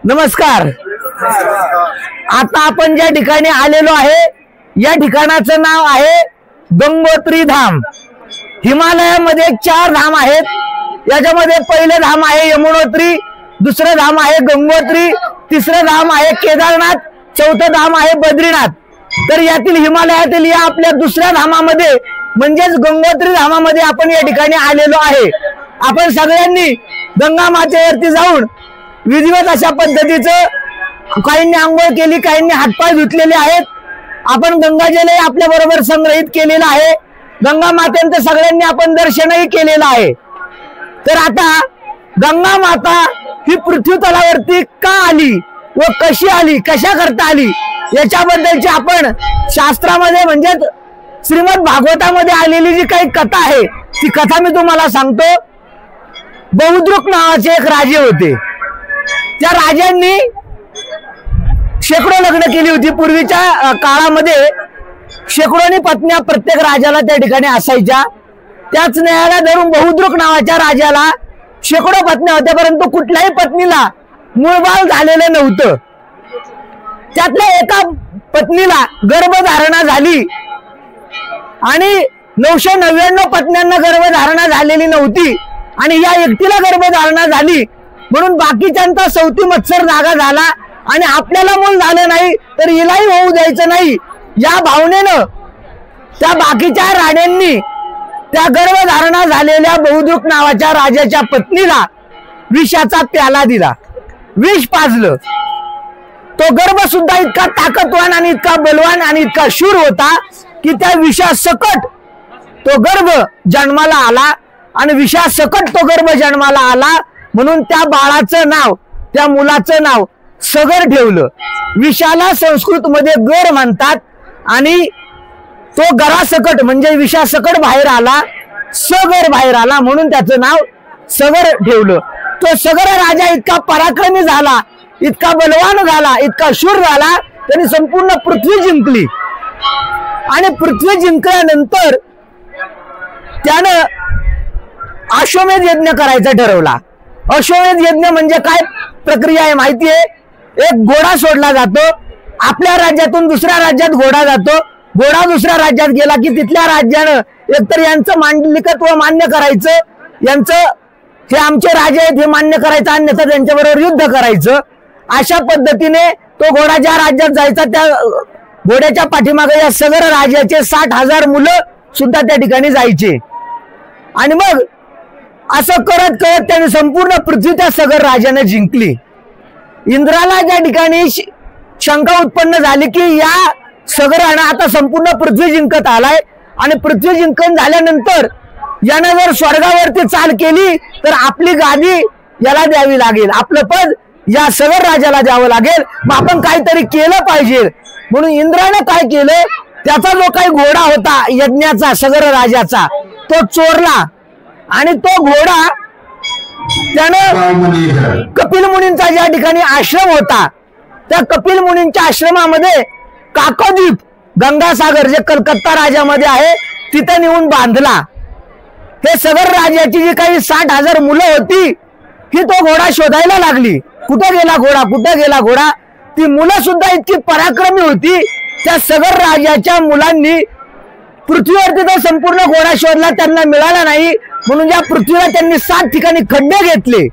नमस्कार। आता आपण ज्या ठिकाणी आलेलो आहे या ठिकाणाचं नाव आहे गंगोत्री धाम। हिमालयामध्ये 4 धाम आहेत। याच्यामध्ये पहिले धाम आहे यमुनोत्री, दुसरं धाम आहे गंगोत्री, तिसरं धाम आहे केदारनाथ, चौथं धाम आहे बद्रीनाथ। तर यातील हिमालयातील या आपल्या दुसऱ्या धामामध्ये म्हणजेच गंगोत्री धामामध्ये आपण या ठिकाणी आलेलो आहे। आपण सगळ्यांनी गंगा मातेवरती जाऊन विधिवत अशा पद्धतीचं काहींनी आंघोळ केली, काहींनी हातपाय धुतलेले आहेत। आपण गंगाजल आपल्या बरोबर संग्रहित केलेलं आहे। गंगा मातेंचं सगळ्यांनी आपण दर्शनही केलेलं आहे। तर आता गंगा माता ही पृथ्वी तलावरती का आली व कशी आली, कशा करता आली याच्याबद्दलची आपण शास्त्रामध्ये म्हणजे श्रीमद भागवतामध्ये आलेली जी काही कथा आहे ती कथा मी तुम्हाला सांगतो। बहुद्रुक नावाचे एक राजे होते। त्या राजांनी शेकडो लग्न केली होती। पूर्वीच्या काळामध्ये शेकडोनी पत्न्या प्रत्येक राजाला त्या ठिकाणी असायच्या। त्याच न्यायाला धरून बहुद्रुक नावाच्या राजाला शेकडो पत्न्या होत्या, परंतु कुठल्याही पत्नीला मूळबाळ झालेलं नव्हतं। त्यातल्या एका पत्नीला गर्भधारणा झाली आणि 999 पत्न्यांना गर्भधारणा झालेली नव्हती आणि या एकटीला गर्भधारणा झाली म्हणून बाकीच्यांचा सौती मत्सर जागा झाला आणि आपल्याला मूल झालं नाही तर हिलाही होऊ द्यायचं नाही या भावनेनं त्या बाकीच्या राण्यांनी त्या गर्भधारणा झालेल्या बहुद्रुक नावाच्या राजाच्या पत्नीला विषाचा प्याला दिला। विष पाजलं। तो गर्भ सुद्धा इतका ताकदवान आणि इतका बलवान आणि इतका शूर होता की त्या विषासकट तो गर्भ जन्माला आला आणि विषासकट तो गर्भ जन्माला आला म्हणून त्या बाळाचं नाव, त्या मुलाचं नाव सगर ठेवलं। विषाला संस्कृत मध्ये गर म्हणतात आणि तो गरासकट म्हणजे विषासकट बाहेर आला, सगर बाहेर आला म्हणून त्याचं नाव सगर ठेवलं। तो सगर राजा इतका पराक्रमी झाला, इतका बलवान झाला, इतका शूर झाला, त्यांनी संपूर्ण पृथ्वी जिंकली। आणि पृथ्वी जिंकल्यानंतर त्यानं अश्वमेध यज्ञ करायचा ठरवला। अश्वमेध यज्ञ म्हणजे काय प्रक्रिया आहे माहिती आहे? एक घोडा सोडला जातो, आपल्या राज्यातून दुसऱ्या राज्यात घोडा जातो, घोडा दुसऱ्या राज्यात गेला की तिथल्या राज्यानं एकतर यांचं मांडलिकत्व मान्य करायचं, यांचं हे आमचे राजे आहेत हे मान्य करायचं, अन्यथा त्यांच्याबरोबर युद्ध करायचं। अशा पद्धतीने तो घोडा ज्या राज्यात जायचा त्या घोड्याच्या पाठीमागे या सगर राजाचे 60,000 मुलं सुद्धा त्या ठिकाणी जायचे। आणि मग असं करत करत त्याने संपूर्ण पृथ्वी त्या सगर राजाने जिंकली। इंद्राला ज्या ठिकाणी शंका उत्पन्न झाली की या सगरानं आता संपूर्ण पृथ्वी जिंकत आलाय आणि पृथ्वी जिंकून झाल्यानंतर यानं जर स्वर्गावरती चाल केली तर आपली गादी याला द्यावी लागेल, आपलं पद या सगर राजाला द्यावं लागेल, मग आपण काहीतरी केलं पाहिजे। म्हणून इंद्रानं काय केलं, त्याचा जो काही घोडा होता यज्ञाचा सगर राजाचा तो चोरला आणि तो घोडा त्यानं कपिल मुनींचा ज्या ठिकाणी आश्रम होता त्या कपिल मुनींच्या आश्रमामध्ये काकद्वीप गंगासागर जे कलकत्ता राज्यामध्ये आहे तिथे नेऊन बांधला। हे सगर राजाची जी काही 60,000 मुलं होती ही तो घोडा शोधायला लागली। कुठे गेला घोडा, कुठे गेला घोडा? ती मुलं सुद्धा इतकी पराक्रमी होती, त्या सगर राजाच्या मुलांनी पृथ्वीवरती तो संपूर्ण घोडा शोधला, त्यांना मिळाला नाही म्हणून या पृथ्वीला त्यांनी 7 ठिकाणी खड्डे घेतले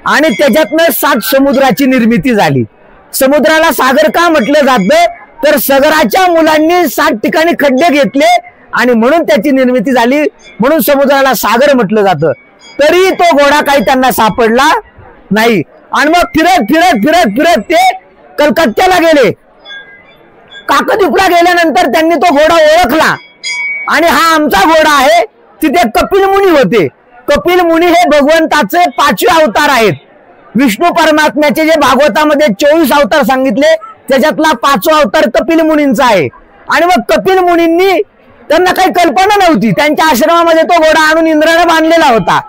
आणि त्याच्यातनं 7 समुद्राची निर्मिती झाली। समुद्राला सागर का म्हटलं जातं तर सगराच्या मुलांनी 7 ठिकाणी खड्डे घेतले आणि म्हणून त्याची निर्मिती झाली, म्हणून समुद्राला सागर म्हटलं जातं। तरी तो घोडा काही त्यांना सापडला नाही आणि मग फिरत फिरत फिरत फिरत ते कलकत्त्याला गेले। काकद्वीपला गेल्यानंतर त्यांनी तो घोडा ओळखला आणि हा आमचा घोडा आहे। तिथे कपिल मुनी होते। कपिल मुनी हे भगवंताचे 5वे अवतार आहेत। विष्णू परमात्म्याचे जे भागवतामध्ये 24 अवतार सांगितले त्याच्यातला 5वा अवतार कपिल मुनींचा आहे। आणि मग कपिल मुनींनी त्यांना काही कल्पना नव्हती, त्यांच्या आश्रमामध्ये तो घोडा आणून इंद्राने बांधलेला होता।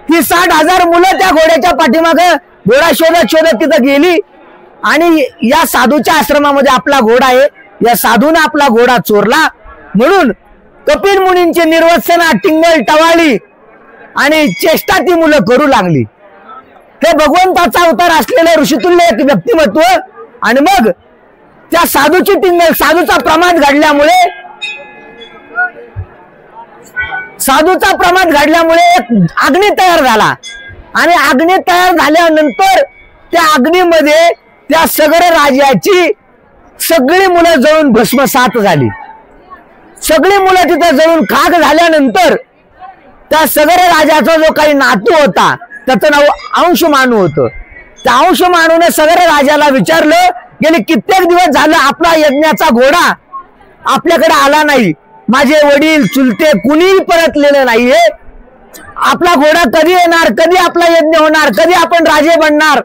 ही 60,000 मुलं त्या घोड्याच्या पाठीमागे घोडा शोधत शोधत तिथं गेली आणि या साधूच्या आश्रमामध्ये आपला घोडा आहे, या साधूने आपला घोडा चोरला म्हणून कपिल मुनींची निर्वसना टिंगल टवाळी आणि चेष्टा ती मुलं करू लागली। हे भगवंताचा अवतार असलेलं ऋषितुल्य एक व्यक्तिमत्व, आणि मग त्या साधूची टिंगल, साधूचा प्रमाद घडल्यामुळे एक अग्नी तयार झाला, आणि अग्नी तयार झाल्यानंतर त्या अग्नीमध्ये त्या सगळ्या राजाची सगळी मुलं जळून भस्मसात झाली. सगळी मुलं तिथं जळून खाक झाल्यानंतर त्या सगळ्या राजाचा जो काही नातू होता त्याचं नाव अंशुमानू होतं. त्या अंशुमानूने सगळ्या राजाला विचारलं, गेले कित्येक दिवस झालं आपला यज्ञाचा घोडा आपल्याकडे आला नाही, माझे वडील चुलते कुणीही परतलेलं नाहीये, आपला घोडा कधी येणार, कधी आपला यज्ञ होणार, कधी आपण राजे बनणार,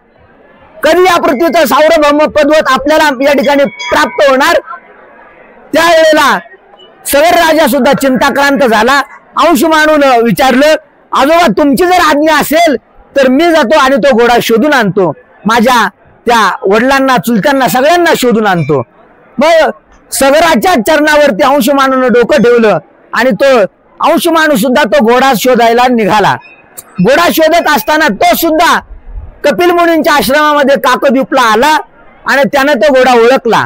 कधी या पृथ्वीचं सार्वभौम पदवत आपल्याला या ठिकाणी प्राप्त होणार. त्यावेळेला सगळ राजा सुद्धा चिंताक्रांत झाला. अंशुमानून विचारलं, आजोबा तुमची जर आज्ञा असेल तर मी जातो आणि तो घोडा शोधून आणतो, माझ्या त्या वडिलांना चुलत्यांना सगळ्यांना शोधून आणतो. मग सगळ्याच्या चरणावरती अंशुमानून डोकं ठेवलं आणि तो अंशुमानू सुद्धा तो घोडा शोधायला निघाला. घोडा शोधत असताना तो सुद्धा कपिल मुनींच्या आश्रमामध्ये काकद्वीपला आला आणि त्यानं तो घोडा ओळखला.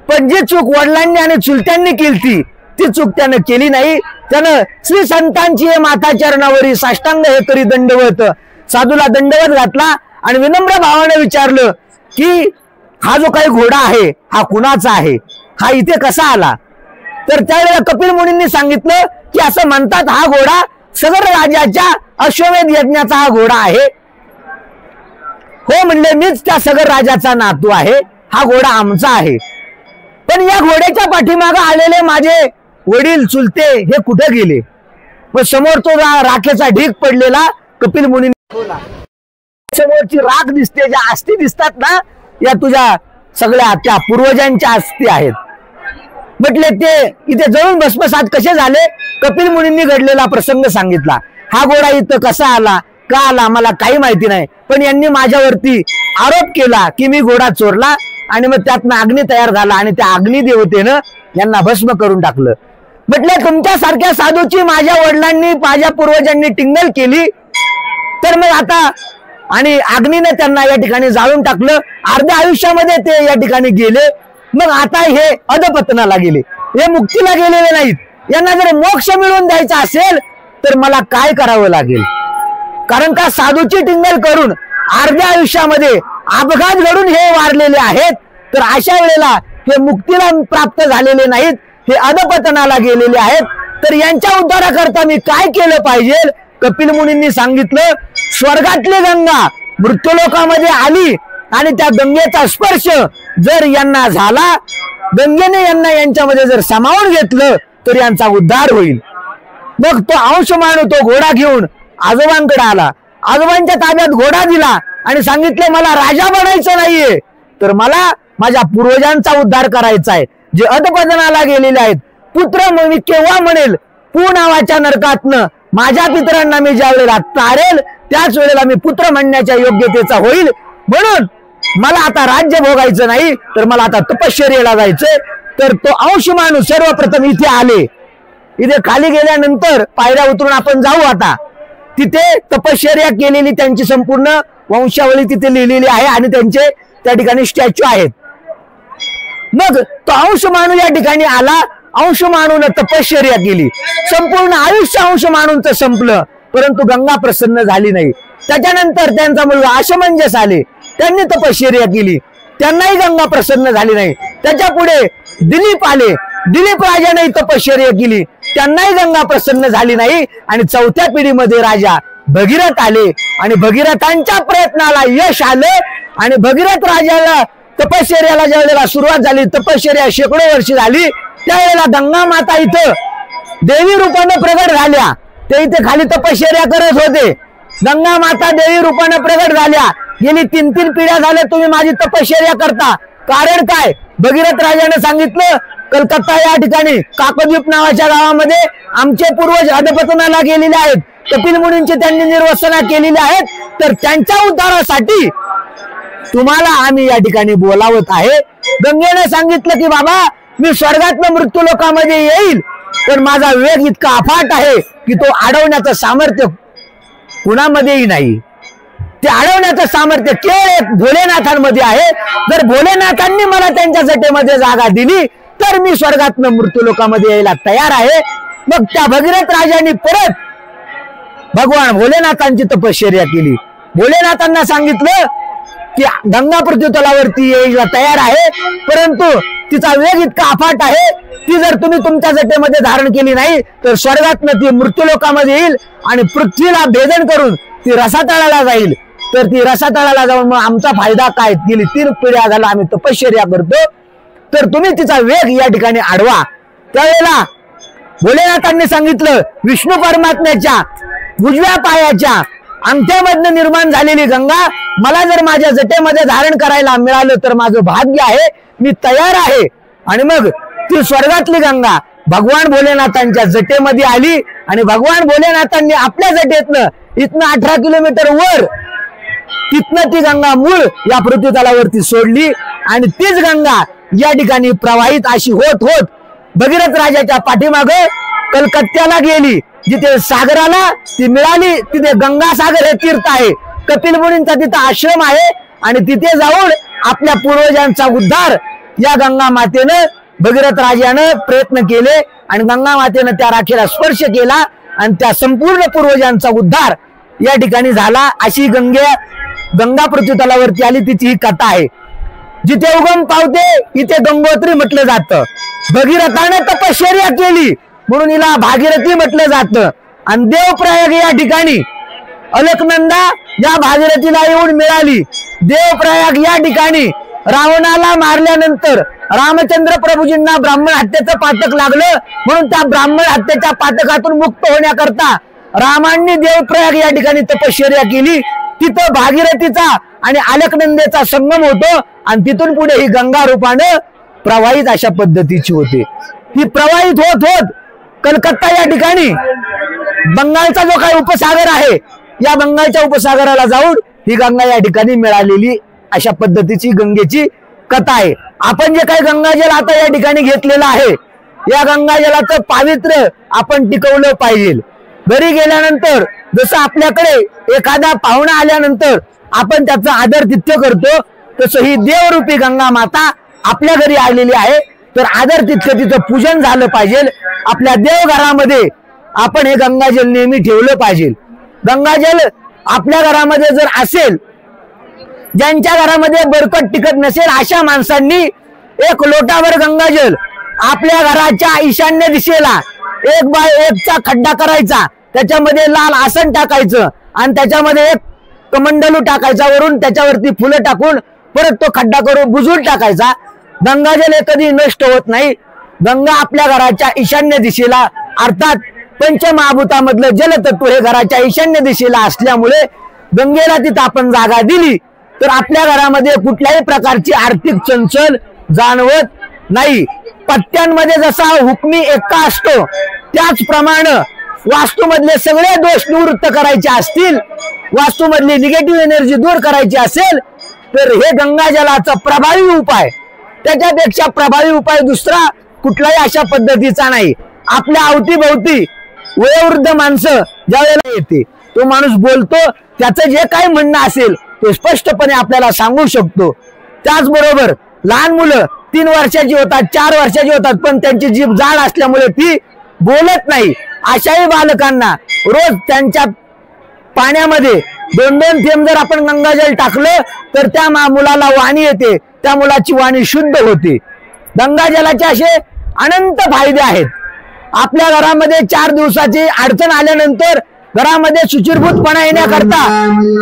पण जी चूक वडिलांनी आणि चुलत्यांनी केली ती चूक त्यानं केली नाही. त्यानं श्री संतांची माता चरणावरी साष्टांग हे करी दंडवत, साधूला दंडवत घातला आणि विनम्र भावाने विचारलं की हा जो काही घोडा आहे हा कुणाचा आहे, हा इथे कसा आला. तर त्यावेळेला कपिल मुनींनी सांगितलं की असं म्हणतात हा घोडा सगळ राजाच्या अश्वमेध यज्ञाचा हा घोडा आहे. हो म्हणले, मीच त्या सगळ राजाचा नातू आहे, हा घोडा आमचा आहे. पण या घोड्याच्या पाठीमागे आलेले माझे वडील चुलते हे कुठे गेले. मग समोर तो राखेचा ढीग पडलेला कपिल मुनींनी, समोरची राख दिसते, ज्या अस्थी दिसतात ना या तुझ्या सगळ्या त्या पूर्वजांच्या अस्थी आहेत. म्हटले ते इथे जळून भस्मसात कसे झाले. कपिल मुनींनी घडलेला प्रसंग सांगितला. हा घोडा इथं कसा आला, का आला मला काही माहिती नाही, पण यांनी माझ्यावरती आरोप केला की मी घोडा चोरला आणि मग त्यातनं अग्नी तयार झाला आणि त्या अग्नी देवतेनं यांना भस्म करून टाकलं. म्हटलं तुमच्यासारख्या साधूची माझ्या वडिलांनी माझ्या पूर्वजांनी टिंगल केली तर मग आता, आणि अग्नीने त्यांना या ठिकाणी जाळून टाकलं. अर्ध्या आयुष्यामध्ये ते या ठिकाणी गेले. मग आता हे अधपतनाला गेले, हे मुक्तीला गेलेले नाहीत. यांना जर मोक्ष मिळवून द्यायचा असेल तर मला काय करावं लागेल. कारण का साधूची टिंगल करून अर्ध्या आयुष्यामध्ये अपघात घडून हे वारलेले आहेत. तर अशा वेळेला हे मुक्तीला प्राप्त झालेले नाहीत, हे अधपतनाला गेलेले आहेत. तर यांच्या उद्धाराकरता मी काय केलं पाहिजे. कपिल मुनींनी सांगितलं, स्वर्गातली गंगा मृत्यूलोकामध्ये आली आणि त्या गंगेचा स्पर्श जर यांना झाला, गंगेने यांना यांच्यामध्ये जर सामावून घेतलं तर यांचा उद्धार होईल. मग तो अंशुमानू तो घोडा घेऊन आजोबांकडे आला, आजोबांच्या ताब्यात घोडा दिला आणि सांगितलं मला राजा बनायचं नाहीये, तर मला माझ्या पूर्वजांचा उद्धार करायचा आहे जे अधपतनाला गेलेले आहेत. पुत्र मी केव्हा म्हणेल पू नावाच्या नरकातनं माझ्या पितरांना मी ज्या वेळेला तारेल त्याच वेळेला मी पुत्र म्हणण्याच्या योग्यतेचा होईल. म्हणून मला आता राज्य भोगायचं नाही, तर मला आता तपश्चर्येला जायचंय. तर तो अंशुमानू सर्वप्रथम इथे आले. इथे खाली गेल्यानंतर पायऱ्या उतरून आपण जाऊ. आता तिथे तपश्चर्या केलेली त्यांची संपूर्ण वंशावली तिथे लिहिलेली आहे आणि त्यांचे त्या ठिकाणी स्टॅच्यू आहेत. मग तो अंशुमानू या ठिकाणी आला. अंशुमानूने तपश्चर्या केली, संपूर्ण आयुष्य अंशुमानूंचं संपलं, परंतु गंगा प्रसन्न झाली नाही. त्याच्यानंतर त्यांचा मुलगा अशमंजस आले, त्यांनी तपश्चर्या केली, त्यांनाही गंगा प्रसन्न झाली नाही. त्याच्या पुढे दिलीप आले, दिलीप राजाने तपश्चर्या केली, त्यांनाही गंगा प्रसन्न झाली नाही. आणि चौथ्या पिढीमध्ये राजा भगीरथ आले आणि भगीरथांच्या प्रयत्नाला यश आले आणि भगीरथ राजाला तपश्चर्याला ज्या वेळेला सुरुवात झाली, तपश्चर्या शेकडो वर्ष झाली, त्यावेळेला गंगा माता इथं देवी रूपाने प्रगट झाल्या. ते इथे खाली तपश्चर्या करत होते. गंगा माता देवी रूपाने प्रगट झाल्या. गेली 3-3 पिढ्या झाल्या तुम्ही माझी तपश्चर्या करता, कारण काय. भगीरथ राजाने सांगितलं कलकत्ता या ठिकाणी काकद्वीप नावाच्या गावामध्ये आमचे पूर्वज अधपतनाला गेलेले आहेत, कपिल मुनींची त्यांनी निर्वसना केलेली आहेत, तर त्यांच्या उद्धारासाठी तुम्हाला आम्ही या ठिकाणी बोलावत आहे. गंगेने सांगितलं की बाबा मी स्वर्गातल्या मृत्यूलोकामध्ये येईल, पण माझा वेग इतका अफाट आहे की तो अडवण्याचं सामर्थ्य कुणामध्येही नाही. ते अडवण्याचं सामर्थ्य केवळ एक भोलेनाथांमध्ये आहे। जर भोलेनाथांनी मला त्यांच्या जटेमध्ये जागा दिली तर मी स्वर्गातनं मृत्यूलोकामध्ये यायला तयार आहे। मग त्या भगीरथ राजांनी परत भगवान भोलेनाथांची तपश्चर्या केली। भोलेनाथांना सांगितलं की गंगा पृथ्वी तलावरती यायला तयार आहे, परंतु तिचा वेग इतका अफाट आहे, ती जर तुम्ही तुमच्या जटेमध्ये धारण केली नाही तर स्वर्गातनं ती मृत्यूलोकामध्ये येईल आणि पृथ्वीला भेदन करून ती रसातळाला जाईल। तर ती रसातळाला जाऊन मग आमचा फायदा काय? गेली 3 पिढ्या झाला आम्ही तपश्चर्या करतो, तर तुम्ही तिचा वेग या ठिकाणी अडवा। त्यावेळेला भोलेनाथांनी सांगितलं, विष्णू परमात्म्याच्या उजव्या पायाच्या अंगठ्यामधनं निर्माण झालेली गंगा मला जर माझ्या जटेमध्ये धारण करायला मिळालं तर माझं भाग्य आहे, मी तयार आहे। आणि मग ती स्वर्गातली गंगा भगवान भोलेनाथांच्या जटेमध्ये आली आणि भगवान भोलेनाथांनी आपल्या जटेतनं इथनं 18 किलोमीटर वर तिथनं ती गंगा मूळ या पृथ्वी तलावरती सोडली आणि तीच गंगा या ठिकाणी प्रवाहित अशी होत होत भगीरथ राजाच्या पाठीमागे कलकत्त्याला गेली, जिथे सागराला ती मिळाली। तिथे गंगासागर हे तीर्थ आहे, कपिल मुनींचा तिथं आश्रम आहे आणि तिथे जाऊन आपल्या पूर्वजांचा उद्धार या गंगा मातेनं भगीरथ राजानं प्रयत्न केले आणि गंगा मातेनं त्या राखेला स्पर्श केला आणि त्या संपूर्ण पूर्वजांचा उद्धार या ठिकाणी झाला। अशी गंगा पृथ्वी तलावरती आली, तिची ही कथा आहे। जिथे उगम पावते इथे गंगोत्री म्हटलं जातं। भगीरथाने तपश्चर्या केली म्हणून हिला भागीरथी म्हटलं जातं। आणि देवप्रयाग या ठिकाणी अलकनंदा या भागीरथीला येऊन मिळाली। देवप्रयाग या ठिकाणी रावणाला मारल्यानंतर रामचंद्र प्रभूजींना ब्राह्मण हत्येचं पातक लागलं, म्हणून त्या ब्राह्मण हत्येच्या पातकातून मुक्त होण्याकरता रामांनी देवप्रयाग या ठिकाणी तपश्चर्या केली। तिथं भागीरथीचा आणि अलकनंदेचा संगम होतो आणि तिथून पुढे ही गंगा रूपानं प्रवाहित अशा पद्धतीची होते। ही प्रवाहित होत होत कलकत्ता या ठिकाणी बंगालचा जो काही उपसागर आहे या बंगालच्या उपसागराला जाऊन ही गंगा या ठिकाणी मिळालेली अशा पद्धतीची गंगेची कथा आहे। आपण जे काही गंगाजल आता या ठिकाणी घेतलेलं आहे या गंगाजलाचं पावित्र्य आपण टिकवलं पाहिजे। घरी गेल्यानंतर जसं आपल्याकडे एखादा पाहुणा आल्यानंतर आपण त्याचं आदरातिथ्य करतो, तसं ही देवरूपी गंगा माता आपल्या घरी आलेली आहे, तर आदरातिथ्य तिचं पूजन झालं पाहिजे। आपल्या देवघरामध्ये आपण हे गंगाजल नेहमी ठेवलं पाहिजे। गंगाजल आपल्या घरामध्ये जर असेल, ज्यांच्या घरामध्ये बरकत टिकत नसेल अशा माणसांनी 1 लोटाभर गंगाजल आपल्या घराच्या ईशान्य दिशेला 1x1चा खड्डा करायचा, त्याच्यामध्ये लाल आसन टाकायचं आणि त्याच्यामध्ये 1 कमंडलू टाकायचा, वरून त्याच्यावरती फुलं टाकून परत तो खड्डा करून बुजून टाकायचा। गंगाजल हे कधी नष्ट होत नाही। गंगा आपल्या घराच्या ईशान्य दिशेला अर्थात पंचमहाभूतामधलं जलतत्व हे घराच्या ईशान्य दिशेला असल्यामुळे गंगेला तिथं आपण जागा दिली तर आपल्या घरामध्ये कुठल्याही प्रकारची आर्थिक चंचल जाणवत नाही। पत्त्यांमध्ये जसा हुकमी एक्का असतो त्याचप्रमाणे वास्तूमधले सगळे दोष निवृत्त करायचे असतील, वास्तूमधली निगेटिव्ह एनर्जी दूर करायची असेल तर हे गंगाजलाचा प्रभावी उपाय, त्याच्यापेक्षा प्रभावी उपाय दुसरा कुठलाही अशा पद्धतीचा नाही। आपल्या अवतीभोवती वयोवृद्ध माणसं ज्यावेळेला येते तो माणूस बोलतो, त्याचं जे काही म्हणणं असेल ते स्पष्टपणे आपल्याला सांगू शकतो। त्याचबरोबर लहान मुलं 3 वर्षाची होतात, 4 वर्षाची होतात, पण त्यांची जीभ जाड असल्यामुळे ती बोलत नाही। अशाही बालकांना रोज त्यांच्या पाण्यामध्ये 2-2 थेंब जर आपण गंगाजल टाकलं तर त्या मुलाला वाणी येते, त्या मुलाची वाणी शुद्ध होते। गंगाजलाचे असे अनंत फायदे आहेत। आपल्या घरामध्ये 4 दिवसाची अडचण आल्यानंतर घरामध्ये शुचिरभूतपणा येण्याकरता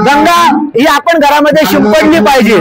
गंगा ही आपण घरामध्ये शिंपडली पाहिजे।